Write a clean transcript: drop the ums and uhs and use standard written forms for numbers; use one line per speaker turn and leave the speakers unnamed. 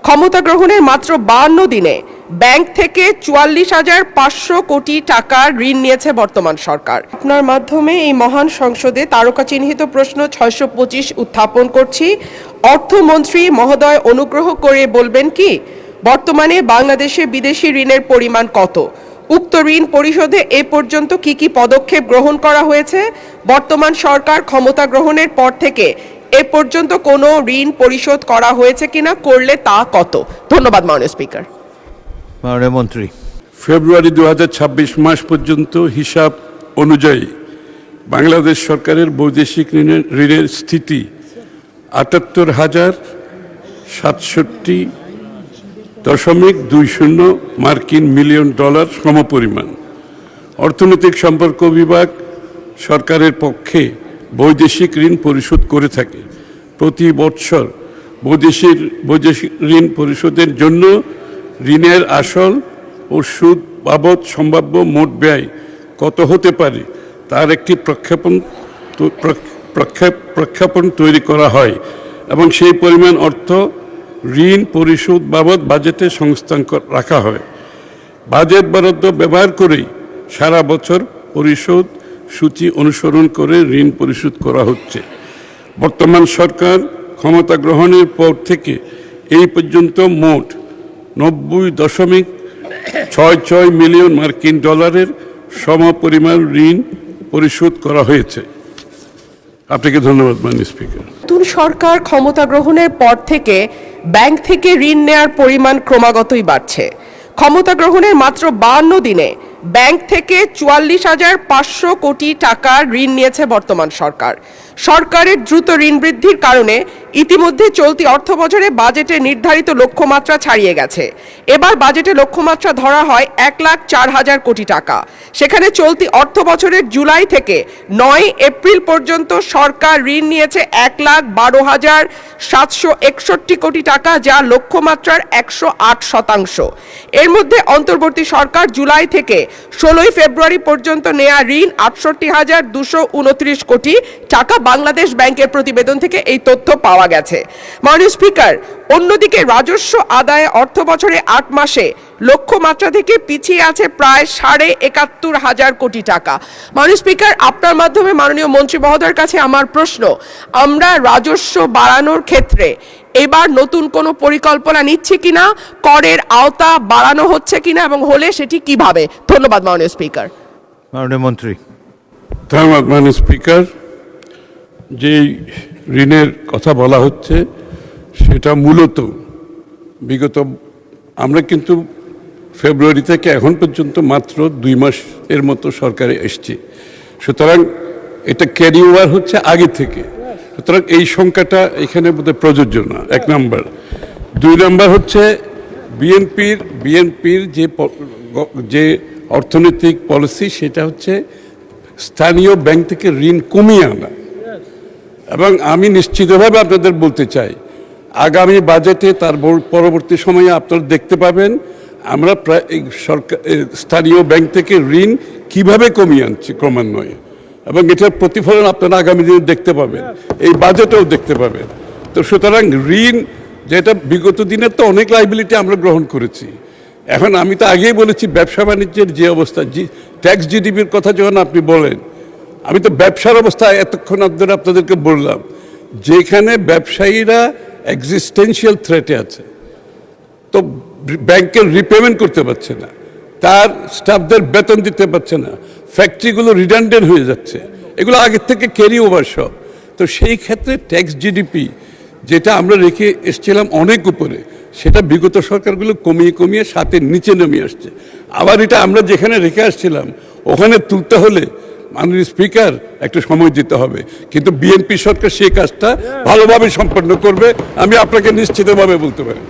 ক্ষমতা গ্রহণের মাত্র 52 দিনে ব্যাংক থেকে 44,500 কোটি টাকার ঋণ নিয়েছে বর্তমান সরকার। আপনার মাধ্যমে এই মহান সংসদে তারকা চিহ্নিত প্রশ্ন 625 উত্থাপন করছি। অর্থমন্ত্রী মহোদয় অনুগ্রহ করে বলবেন কি বর্তমানে বাংলাদেশে বিদেশি ঋণের পরিমাণ কত? উক্ত ঋণ পরিশোধে এ পর্যন্ত কি কি পদক্ষেপ গ্রহণ করা হয়েছে? বর্তমান সরকার ক্ষমতা গ্রহণের পর থেকে এ পর্যন্ত কোনো ঋণ পরিশোধ করা হয়েছে কিনা, করলে তা কত? ধন্যবাদ মাননীয় স্পিকার।
মাননীয় মন্ত্রী।
ফেব্রুয়ারি 2026 মাস পর্যন্ত হিসাব অনুযায়ী বাংলাদেশ সরকারের বৈদেশিক ঋণের স্থিতি 78,767.20 মার্কিন মিলিয়ন ডলার সমপরিমাণ। অর্থনৈতিক সম্পর্ক বিভাগ সরকারের পক্ষে বৈদেশিক ঋণ পরিশোধ করে থাকে। প্রতি বৎসর বৈদেশিক ঋণ পরিশোধের জন্য ঋণের আসল ও সুদ বাবদ সম্ভাব্য মোট ব্যয় কত হতে পারে তার একটি প্রক্ষেপণ তৈরি করা হয় এবং সেই পরিমাণ অর্থ ঋণ পরিশোধ বাবদ বাজেটে সংস্থান রাখা হয়। বাজেট বরাদ্দ ব্যবহার করেই সারা বছর পরিশোধ সূচি অনুসরণ করে ঋণ পরিশোধ করা হচ্ছে। বর্তমান সরকার ক্ষমতা গ্রহণের পর থেকে এই পর্যন্ত মোট 90.66 মিলিয়ন মার্কিন ডলারের সমপরিমাণ ঋণ পরিশোধ করা হয়েছে। আপনাকে ধন্যবাদ মাননীয় স্পিকার।
নতুন সরকার ক্ষমতা গ্রহণের পর থেকে ব্যাংক থেকে ঋণ নেয়ার পরিমাণ ক্রমাগতই বাড়ছে। ক্ষমতা গ্রহণের মাত্র 52 দিনে ব্যাংক থেকে 44,500 কোটি টাকার ঋণ নিয়েছে বর্তমান সরকার। সরকারের দ্রুত ঋণ বৃদ্ধির কারণে ইতিমধ্যে চলতি অর্থবছরে বাজেটে নির্ধারিত লক্ষ্যমাত্রা ছাড়িয়ে গেছে। এবার বাজেটে লক্ষ্যমাত্রা ধরা হয় 1,04,000 কোটি টাকা। সেখানে চলতি অর্থবছরের জুলাই থেকে 9 এপ্রিল পর্যন্ত সরকার ঋণ নিয়েছে 1,12,761 কোটি টাকা, যা লক্ষ্যমাত্রার 108%। এর মধ্যে অন্তর্বর্তী সরকার জুলাই থেকে 16 ফেব্রুয়ারি পর্যন্ত নেয়া ঋণ 68,229 কোটি টাকা। বাংলাদেশ ব্যাংকের প্রতিবেদন থেকে এই তথ্য পাওয়া গেছে। মাননীয় স্পিকার, অন্যদিকে রাজস্ব আদায়ে অর্থ বছরে 8 মাসে লক্ষ্যমাত্রা থেকে পিছিয়ে আছে প্রায় 71,500 কোটি টাকা। মাননীয় স্পিকার, আপনার মাধ্যমে মাননীয় মন্ত্রী মহোদয়ের কাছে আমার প্রশ্ন, আমরা রাজস্ব বাড়ানোর ক্ষেত্রে এবার নতুন কোনো পরিকল্পনা নিচ্ছি কিনা, করের আওতা বাড়ানো হচ্ছে কিনা এবং হলে সেটি কিভাবে? ধন্যবাদ মাননীয় স্পিকার।
মাননীয় মন্ত্রী।
ধন্যবাদ মাননীয় স্পিকার। যে ঋণের কথা বলা হচ্ছে সেটা মূলত বিগত আমরা কিন্তু ফেব্রুয়ারি থেকে এখন পর্যন্ত মাত্র 2 মাসের মতো সরকারে এসছে, সুতরাং এটা ক্যারি ওভার হচ্ছে আগে থেকে, সুতরাং এই সংখ্যাটা এখানে বোধহয় প্রযোজ্য না, 1 নম্বর। 2 নম্বর হচ্ছে বিএনপির যে অর্থনৈতিক পলিসি সেটা হচ্ছে স্থানীয় ব্যাংক থেকে ঋণ কমিয়ে আনা। এবং আমি নিশ্চিতভাবে আপনাদের বলতে চাই, আগামী বাজেটে তার পরবর্তী সময়ে আপনারা দেখতে পাবেন আমরা প্রায় সরকার স্থানীয় ব্যাংক থেকে ঋণ কিভাবে কমিয়ে আনছি ক্রমান্বয়ে, এবং এটার প্রতিফলন আপনারা আগামী দিনে দেখতে পাবেন, এই বাজেটেও দেখতে পাবেন। তো সুতরাং ঋণ যেটা বিগত দিনের তো অনেক লাইবিলিটি আমরা গ্রহণ করেছি। এখন আমি তো আগেই বলেছি ব্যবসা বাণিজ্যের যে অবস্থা, ট্যাক্স জিডিপির কথা যখন আপনি বলেন, আমি তো ব্যবসার অবস্থা এতক্ষণ ধরে আপনাদেরকে বললাম, যেখানে ব্যবসায়ীরা এক্সিস্টেন্সিয়াল থ্রেটে আছে, তো ব্যাংকের রিপেমেন্ট করতে পারছে না, তার স্টাফদের বেতন দিতে পারছে না, ফ্যাক্টরিগুলো রিডান্ডেন্ট হয়ে যাচ্ছে, এগুলো আগের থেকে ক্যারি ওভার সব। তো সেই ক্ষেত্রে ট্যাক্স জিডিপি যেটা আমরা রেখে এসেছিলাম অনেক উপরে, সেটা বিগত সরকারগুলো কমিয়ে সাথে নিচে নেমে আসছে। আবার এটা আমরা যেখানে রেখে আসছিলাম ওখানে তুলতে হলে মাননীয় স্পিকার একটু সময় দিতে হবে, কিন্তু বিএনপি সরকার সেই কাজটা ভালোভাবে সম্পন্ন করবে, আমি আপনাকে নিশ্চিতভাবে বলতে পারি।